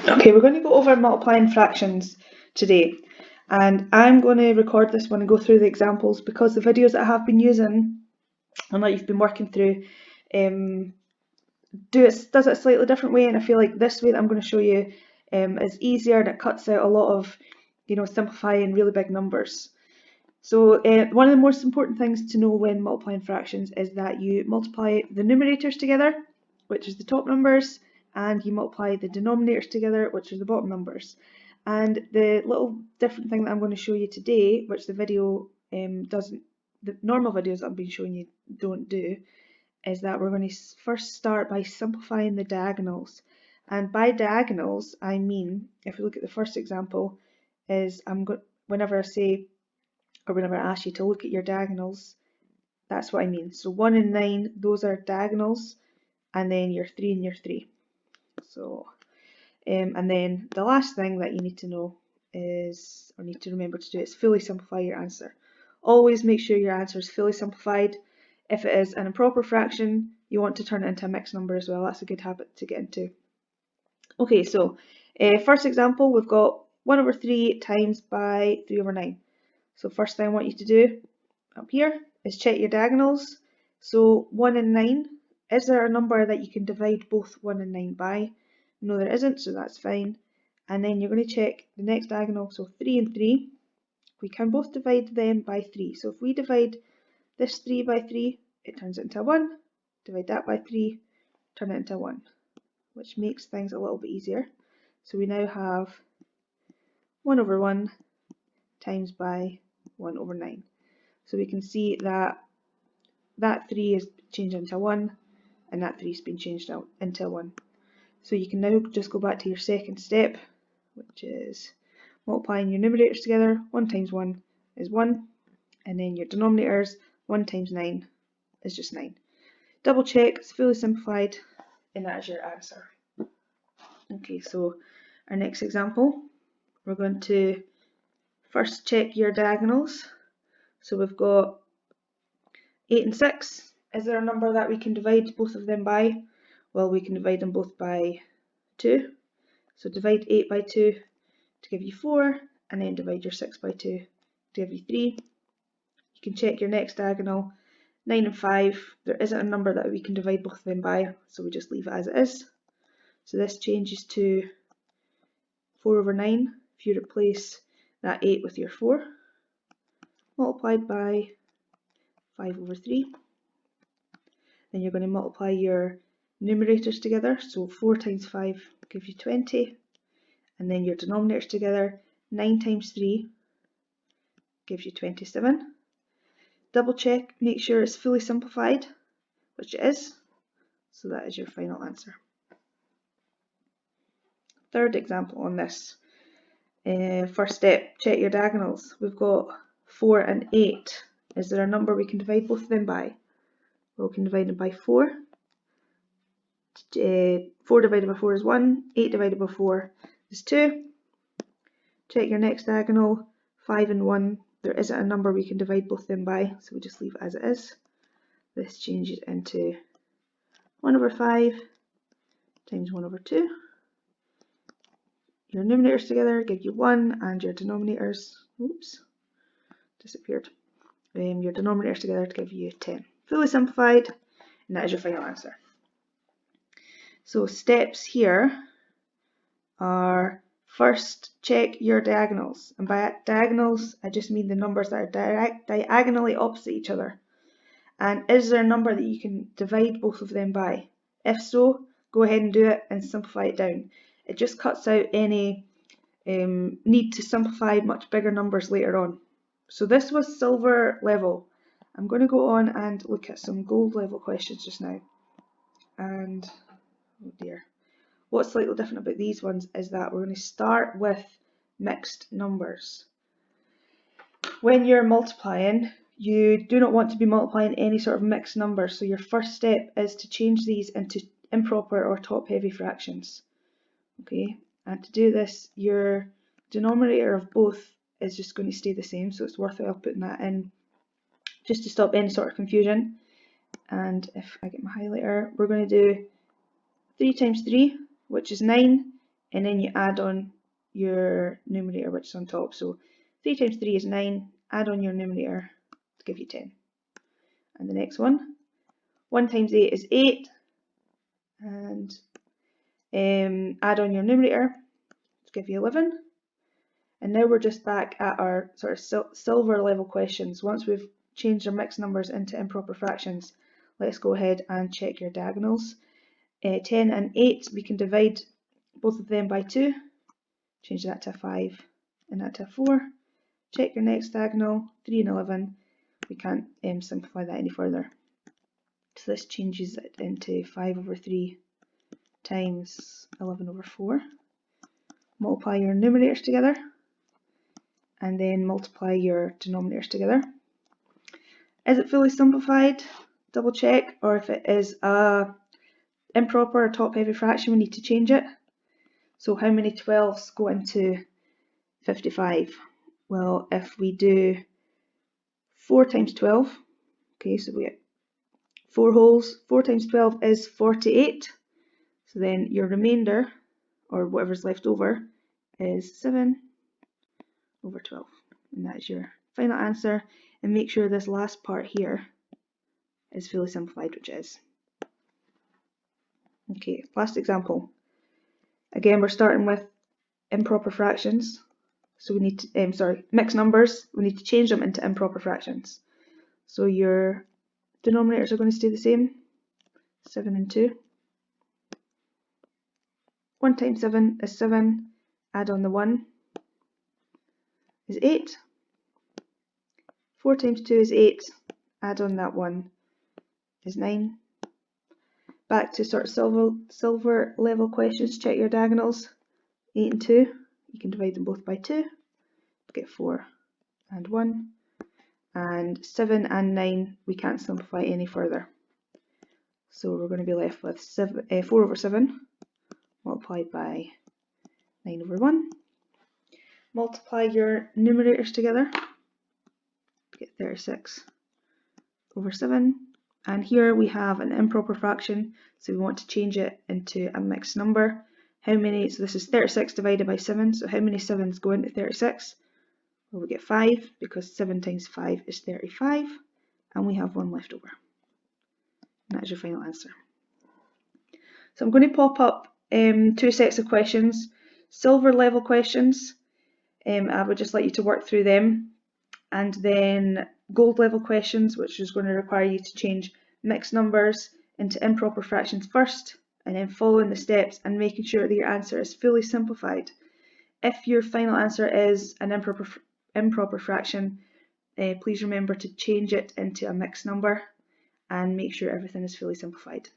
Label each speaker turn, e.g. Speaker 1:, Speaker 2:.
Speaker 1: Okay, we're going to go over multiplying fractions today, and I'm going to record this one and go through the examples because the videos that I have been using and that you've been working through does it a slightly different way, and I feel like this way that I'm going to show you is easier and it cuts out a lot of simplifying really big numbers. So one of the most important things to know when multiplying fractions is that you multiply the numerators together, which is the top numbers, and you multiply the denominators together, which are the bottom numbers. And the little different thing that I'm going to show you today, which the video doesn't, the normal videos that I've been showing you don't do, is that we're going to first start by simplifying the diagonals. And by diagonals, I mean, if we look at the first example, is whenever I say, or whenever I ask you to look at your diagonals, that's what I mean. So 1 and 9, those are diagonals, and then your 3 and your 3. So, and then the last thing that you need to know is, or need to remember to do, is fully simplify your answer. Always make sure your answer is fully simplified. If it is an improper fraction, you want to turn it into a mixed number as well. That's a good habit to get into. Okay, so first example, we've got 1 over 3 times by 3 over 9. So first thing I want you to do up here is check your diagonals. So 1 and 9, is there a number that you can divide both 1 and 9 by? No, there isn't, so that's fine. And then you're going to check the next diagonal, so 3 and 3. We can both divide them by 3. So if we divide this 3 by 3, it turns it into a 1. Divide that by 3, turn it into a 1, which makes things a little bit easier. So we now have 1 over 1 times by 1 over 9. So we can see that that 3 is changed into a 1 and that 3 has been changed out into a 1. So you can now just go back to your second step, which is multiplying your numerators together. 1 times 1 is 1, and then your denominators, 1 times 9 is just 9. Double check, it's fully simplified, and that is your answer. Okay, so our next example, we're going to first check your diagonals. So we've got 8 and 6. Is there a number that we can divide both of them by? Well, we can divide them both by 2. So divide 8 by 2 to give you 4, and then divide your 6 by 2 to give you 3. You can check your next diagonal, 9 and 5. There isn't a number that we can divide both of them by, so we just leave it as it is. So this changes to 4 over 9 if you replace that 8 with your 4, multiplied by 5 over 3. Then you're going to multiply your numerators together, so 4 times 5 gives you 20, and then your denominators together, 9 times 3 gives you 27. Double check, make sure it's fully simplified, which it is, so that is your final answer. Third example on this, first step, check your diagonals. We've got 4 and 8. Is there a number we can divide both of them by? Well, we can divide them by 4. 4 divided by 4 is 1, 8 divided by 4 is 2. Check your next diagonal, 5 and 1. There isn't a number we can divide both of them by, so we just leave it as it is. This changes into 1 over 5 times 1 over 2. Your numerators together give you 1, and your denominators, oops, disappeared. Your denominators together to give you 10. Fully simplified, and that is your final answer. So steps here are, first check your diagonals, and by diagonals I just mean the numbers that are diagonally opposite each other. And is there a number that you can divide both of them by? If so, go ahead and do it and simplify it down. It just cuts out any need to simplify much bigger numbers later on. So this was silver level. I'm going to go on and look at some gold level questions just now. And oh dear. What's slightly different about these ones is that we're going to start with mixed numbers. When you're multiplying, you do not want to be multiplying any sort of mixed numbers, so your first step is to change these into improper or top-heavy fractions. Okay, and to do this, your denominator of both is just going to stay the same, so it's worthwhile putting that in just to stop any sort of confusion. And if I get my highlighter, we're going to do 3 times 3, which is 9, and then you add on your numerator, which is on top. So 3 times 3 is 9, add on your numerator to give you 10. And the next one, 1 times 8 is 8, and add on your numerator to give you 11. And now we're just back at our sort of silver level questions. Once we've changed our mixed numbers into improper fractions, let's go ahead and check your diagonals. 10 and 8, we can divide both of them by 2, change that to 5 and that to 4. Check your next diagonal, 3 and 11, we can't simplify that any further. So this changes it into 5 over 3 times 11 over 4. Multiply your numerators together, and then multiply your denominators together. Is it fully simplified? Double check, or if it is a improper or top heavy fraction, we need to change it. So how many 12s go into 55? Well, if we do 4 times 12, okay, so we get 4 wholes, 4 times 12 is 48. So then your remainder, or whatever's left over, is 7 over 12. And that is your final answer. And make sure this last part here is fully simplified, which is. Okay, last example. Again, we're starting with improper fractions. So we need to, mixed numbers. We need to change them into improper fractions. So your denominators are going to stay the same, 7 and 2. 1 times 7 is 7, add on the 1 is 8. 4 times 2 is 8, add on that 1 is 9. Back to sort of silver level questions, check your diagonals. 8 and 2, you can divide them both by 2, get 4 and 1. And 7 and 9, we can't simplify any further. So we're going to be left with 4 over 7 multiplied by 9 over 1. Multiply your numerators together, get 36 over 7. And here we have an improper fraction, so we want to change it into a mixed number. How many, so this is 36 divided by 7, so how many 7s go into 36? Well, we get 5, because 7 times 5 is 35, and we have 1 left over. And that is your final answer. So I'm going to pop up 2 sets of questions, silver level questions. I would just like you to work through them, and then gold level questions, which is going to require you to change mixed numbers into improper fractions first, and then following the steps and making sure that your answer is fully simplified. If your final answer is an improper fraction, please remember to change it into a mixed number and make sure everything is fully simplified.